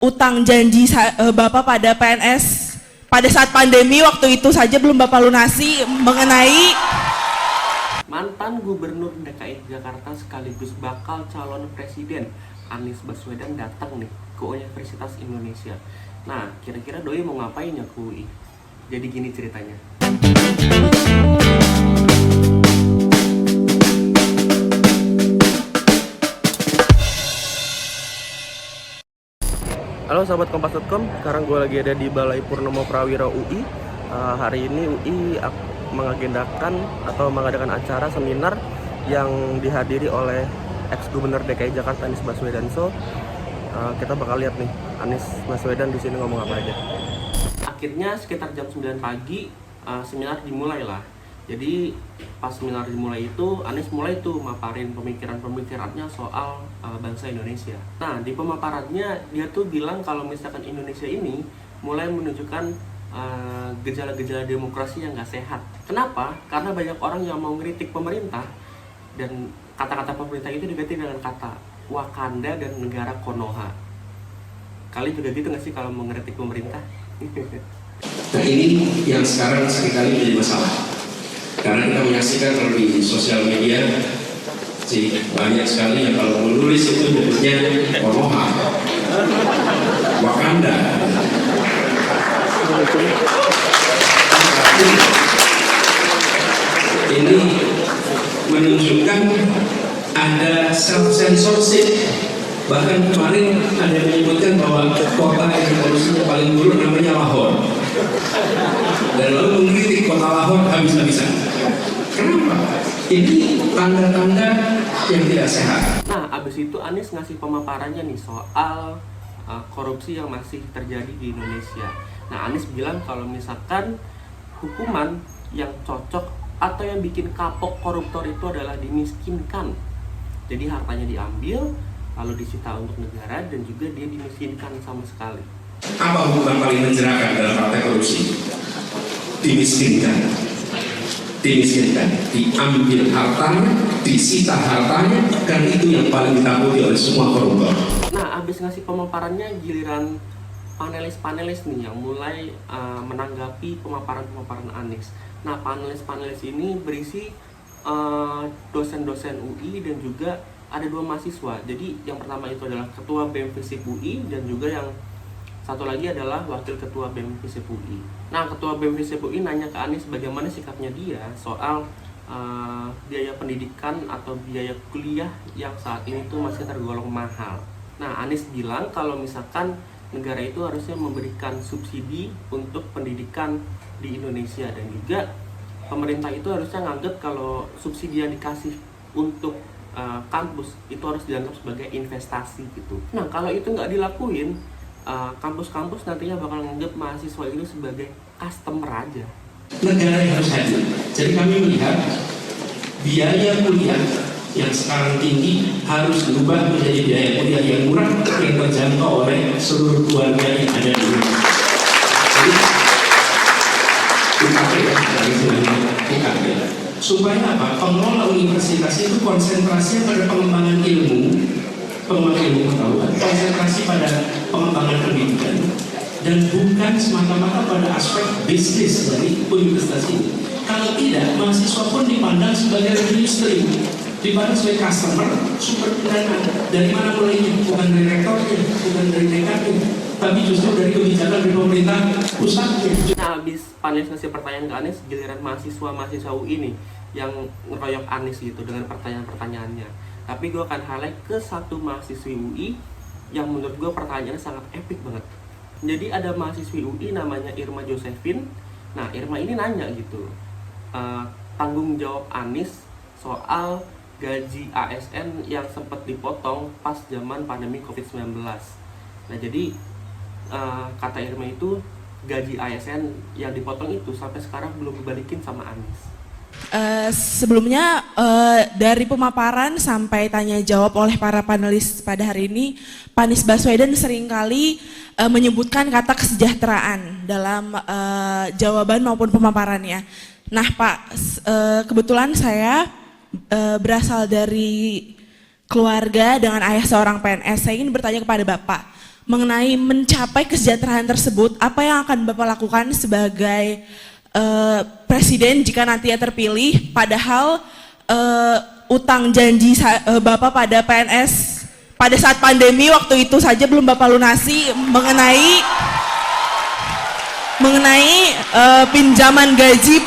utang janji Bapak pada PNS pada saat pandemi waktu itu saja belum Bapak lunasi mengenai mantan Gubernur DKI Jakarta sekaligus bakal calon presiden Anies Baswedan datang nih ke Universitas Indonesia. Nah, kira-kira doi mau ngapain ya ke UI? Jadi gini ceritanya. Halo sahabat Kompas.com, sekarang gue lagi ada di Balai Purnomo Prawira UI. Hari ini UI mengagendakan atau mengadakan acara seminar yang dihadiri oleh ex-gubernur DKI Jakarta Anies Baswedan. So, kita bakal lihat nih Anies Baswedan di sini ngomong apa aja. Akhirnya sekitar jam 9 pagi seminar dimulai lah. Jadi pas seminar dimulai itu Anies mulai tuh maparin pemikiran-pemikirannya soal bangsa Indonesia. Nah di pemaparannya dia tuh bilang kalau misalkan Indonesia ini mulai menunjukkan gejala-gejala demokrasi yang gak sehat. Kenapa? Karena banyak orang yang mau ngeritik pemerintah dan kata-kata pemerintah itu diganti dengan kata Wakanda dan negara Konoha. Kalian juga gitu gak sih kalau mau ngeritik pemerintah? Nah ini yang sekarang seringkali menjadi masalah. Karena kita menyaksikan kalau di sosial media banyak sekali yang kalau menulis itu nyebutnya Konoha, Wakanda. Ini menunjukkan ada self-censorship. Bahkan kemarin ada yang menyebutkan bahwa kota yang polusinya paling buruk namanya Lahore. Dan lalu mengkritik kota Lahore habis-habisan. Kenapa? Ini tanda-tanda yang tidak sehat. Nah, abis itu Anies ngasih pemaparannya nih soal korupsi yang masih terjadi di Indonesia. Nah, Anies bilang kalau misalkan hukuman yang cocok atau yang bikin kapok koruptor itu adalah dimiskinkan. Jadi hartanya diambil, lalu disita untuk negara dan juga dia dimiskinkan sama sekali. Apa hukuman paling menjerahkan dalam praktek korupsi? Dimiskinkan, diambil hartanya, disita hartanya, dan itu yang paling ditakuti oleh semua koruptor. Nah, abis ngasih pemaparannya, giliran panelis-panelis nih yang mulai menanggapi pemaparan Anies. Nah, panelis-panelis ini berisi dosen-dosen UI dan juga ada 2 mahasiswa. Jadi yang pertama itu adalah ketua BEM FISIP UI dan juga yang satu lagi adalah wakil ketua BEM FISIP UI. Nah, ketua BEM FISIP UI nanya ke Anies bagaimana sikapnya dia soal biaya pendidikan atau biaya kuliah yang saat ini tuh masih tergolong mahal. Nah, Anies bilang kalau misalkan negara itu harusnya memberikan subsidi untuk pendidikan di Indonesia dan juga pemerintah itu harusnya nganggap kalau subsidi yang dikasih untuk kampus itu harus dianggap sebagai investasi gitu. Nah, kalau itu nggak dilakuin, kampus-kampus nantinya bakal menganggap mahasiswa itu sebagai customer aja. Negara yang harus hadir. Jadi kami melihat biaya kuliah yang sekarang tinggi harus berubah menjadi biaya kuliah yang murah yang terjangkau oleh seluruh keluarga yang ada di Indonesia. Jadi UKT ya. Supaya apa? Pengelola universitas itu konsentrasinya pada pengembangan ilmu pengetahuan, konsentrasi pada pengembangan pendidikan, dan bukan semata-mata pada aspek bisnis dari universitas ini. Kalau tidak, mahasiswa pun dipandang sebagai revenue stream, dipandang sebagai customer, sumber pendanaan. Dari mana mulainya? Bukan dari rektornya, bukan dari dekannya, tapi justru dari kebijakan dari pemerintah pusatnya. Nah, habis panelis ngasih pertanyaan ke Anies, giliran mahasiswa UI nih yang ngeroyok Anies gitu dengan pertanyaan-pertanyaannya. Tapi gue akan highlight ke satu mahasiswi UI yang menurut gue pertanyaannya sangat epic banget. Jadi ada mahasiswi UI namanya Irma Josephine. Nah, Irma ini nanya gitu, tanggung jawab Anies soal gaji ASN yang sempat dipotong pas zaman pandemi COVID-19. Nah, jadi kata Irma itu gaji ASN yang dipotong itu sampai sekarang belum dibalikin sama Anies. Sebelumnya dari pemaparan sampai tanya jawab oleh para panelis pada hari ini, Pak Anies Baswedan seringkali menyebutkan kata kesejahteraan dalam jawaban maupun pemaparannya. Nah Pak, kebetulan saya berasal dari keluarga dengan ayah seorang PNS. Saya ingin bertanya kepada Bapak, mengenai mencapai kesejahteraan tersebut, apa yang akan Bapak lakukan sebagai Presiden jika nantinya terpilih, padahal utang janji Bapak pada PNS pada saat pandemi waktu itu saja belum Bapak lunasi mengenai pinjaman gaji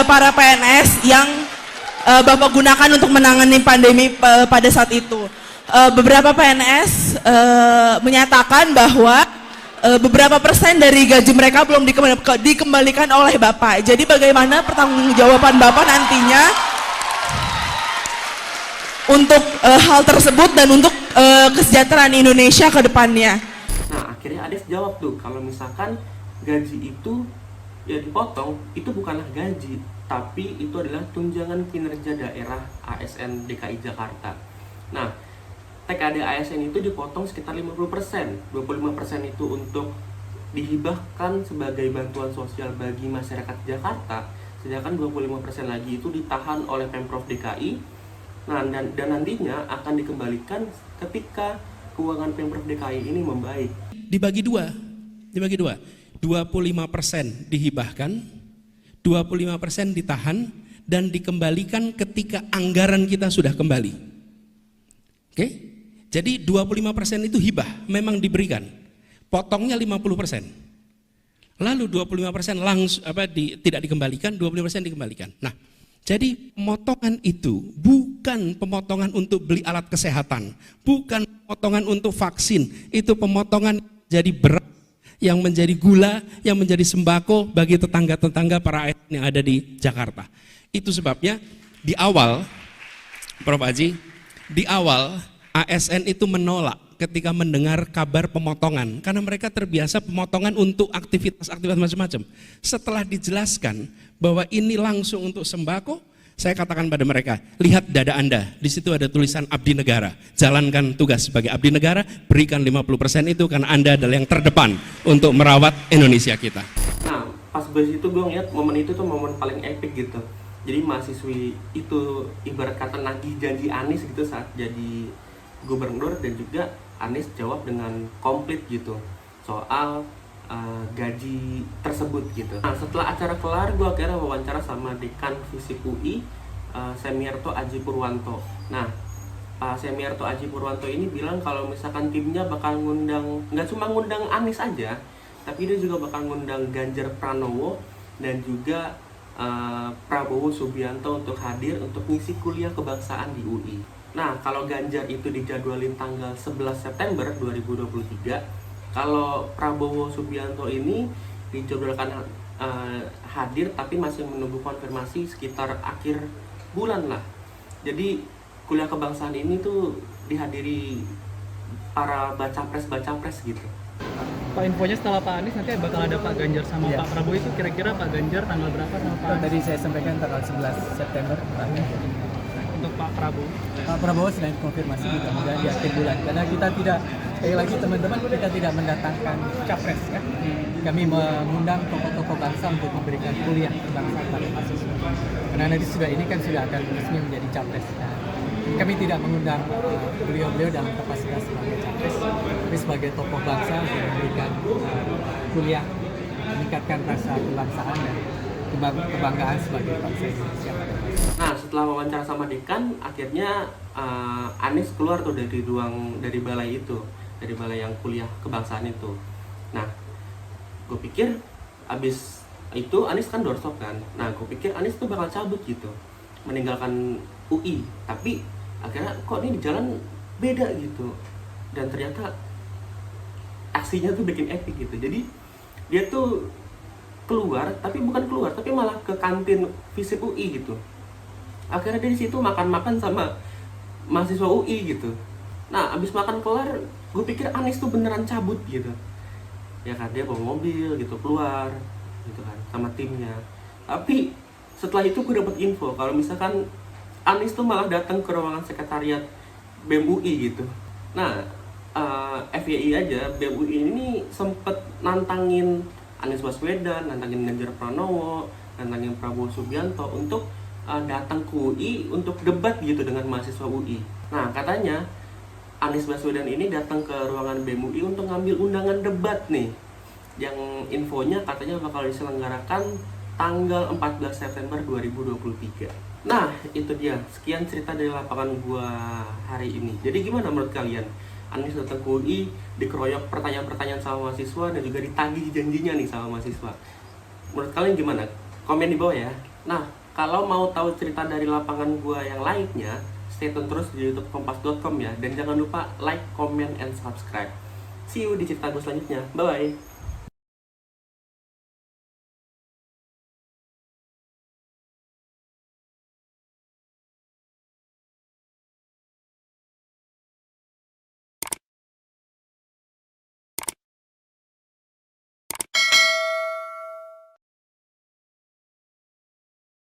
para PNS yang Bapak gunakan untuk menangani pandemi pada saat itu. Beberapa PNS menyatakan bahwa beberapa persen dari gaji mereka belum dikembalikan oleh Bapak. Jadi bagaimana pertanggungjawaban Bapak nantinya untuk hal tersebut dan untuk kesejahteraan Indonesia ke depannya? Nah, akhirnya Anies jawab tuh, kalau misalkan gaji itu ya dipotong, itu bukanlah gaji, tapi itu adalah tunjangan kinerja daerah ASN DKI Jakarta. Nah, TKD ASN itu dipotong sekitar 50%, 25% itu untuk dihibahkan sebagai bantuan sosial bagi masyarakat Jakarta, sedangkan 25% lagi itu ditahan oleh Pemprov DKI. Nah, dan nantinya akan dikembalikan ketika keuangan Pemprov DKI ini membaik. Dibagi dua, 25% dihibahkan, 25% ditahan, dan dikembalikan ketika anggaran kita sudah kembali. Oke? Jadi 25% itu hibah, memang diberikan. Potongnya 50%. Lalu 25% langsung tidak dikembalikan, 25% dikembalikan. Nah, jadi pemotongan itu bukan pemotongan untuk beli alat kesehatan, bukan pemotongan untuk vaksin, itu pemotongan jadi beras, yang menjadi gula, yang menjadi sembako bagi tetangga-tetangga para ASN yang ada di Jakarta. Itu sebabnya di awal, Prof. Haji, di awal ASN itu menolak ketika mendengar kabar pemotongan, karena mereka terbiasa pemotongan untuk aktivitas-aktivitas macam-macam. Setelah dijelaskan bahwa ini langsung untuk sembako, saya katakan pada mereka, lihat dada Anda, di situ ada tulisan abdi negara, jalankan tugas sebagai abdi negara, berikan 50% itu karena Anda adalah yang terdepan untuk merawat Indonesia kita. Nah, pas dari situ gue ngeliat momen itu tuh momen paling epic gitu. Jadi mahasiswi itu ibarat kata nagih janji Anies gitu saat jadi gubernur, dan juga Anies jawab dengan komplit gitu soal gaji tersebut gitu. Nah, setelah acara kelar, gue akhirnya wawancara sama Dekan Fisip UI, Semiarto Aji Purwanto. Nah, Pak Semiarto Aji Purwanto ini bilang kalau misalkan timnya bakal ngundang, nggak cuma ngundang Anies aja, tapi dia juga bakal ngundang Ganjar Pranowo dan juga Prabowo Subianto untuk hadir untuk ngisi kuliah kebangsaan di UI. Nah, kalau Ganjar itu dijadwalin tanggal 11 September 2023, kalau Prabowo Subianto ini dijadwalkan hadir tapi masih menunggu konfirmasi sekitar akhir bulan lah. Jadi kuliah kebangsaan ini tuh dihadiri para baca-pres gitu. Pak, infonya setelah Pak Anies nanti bakal ada Pak Ganjar sama Pak Prabowo, itu kira-kira Pak Ganjar tanggal berapa sama Pak Anies? Tadi saya sampaikan tanggal 11 September. Untuk Pak Prabowo? Pak Prabowo sedang konfirmasi mudah-mudahan di akhir bulan. Karena kita tidak, sekali lagi teman-teman, kita tidak mendatangkan capres ya. Kami mengundang tokoh-tokoh bangsa untuk memberikan kuliah kebangsaan pada mahasiswa. Karena nanti ini kan sudah akan resmi menjadi capres. Nah, kami tidak mengundang beliau-beliau dalam kapasitas sebagai capres, tapi sebagai tokoh bangsa untuk memberikan kuliah, meningkatkan rasa kebangsaan dan kebanggaan sebagai bangsa Indonesia. Nah, setelah wawancara sama Dekan, akhirnya Anies keluar tuh dari balai itu, dari balai yang kuliah kebangsaan itu. Nah, gue pikir abis itu Anies kan doorstop kan. Nah, gue pikir Anies tuh bakal cabut gitu, meninggalkan UI. Tapi akhirnya kok ini di jalan beda gitu, dan ternyata aksinya tuh bikin epic gitu. Jadi dia tuh keluar, tapi bukan keluar, tapi malah ke kantin Fisip UI gitu. Akhirnya dia di situ makan-makan sama mahasiswa UI gitu. Nah, abis makan kelar, gue pikir Anies tuh beneran cabut gitu. Ya kan, dia bawa mobil gitu keluar gitu kan sama timnya. Tapi setelah itu gue dapet info kalau misalkan Anies tuh malah datang ke ruangan sekretariat BEM UI gitu. Nah, FYI aja, BEM UI ini sempet nantangin Anies Baswedan, nantangin Ganjar Pranowo, nantangin Prabowo Subianto untuk datang ke UI untuk debat gitu dengan mahasiswa UI. Nah, katanya Anies Baswedan ini datang ke ruangan BEM UI untuk ngambil undangan debat nih, yang infonya katanya bakal diselenggarakan tanggal 14 September 2023. Nah, itu dia. Sekian cerita dari lapangan gua hari ini. Jadi gimana menurut kalian? Anies datang ke UI, dikeroyok pertanyaan-pertanyaan sama mahasiswa dan juga ditagih janjinya nih sama mahasiswa. Menurut kalian gimana? Komen di bawah ya. Nah, kalau mau tahu cerita dari lapangan gua yang lainnya, stay tune terus di YouTube kompas.com ya. Dan jangan lupa like, comment, and subscribe. See you di cerita gue selanjutnya. Bye-bye.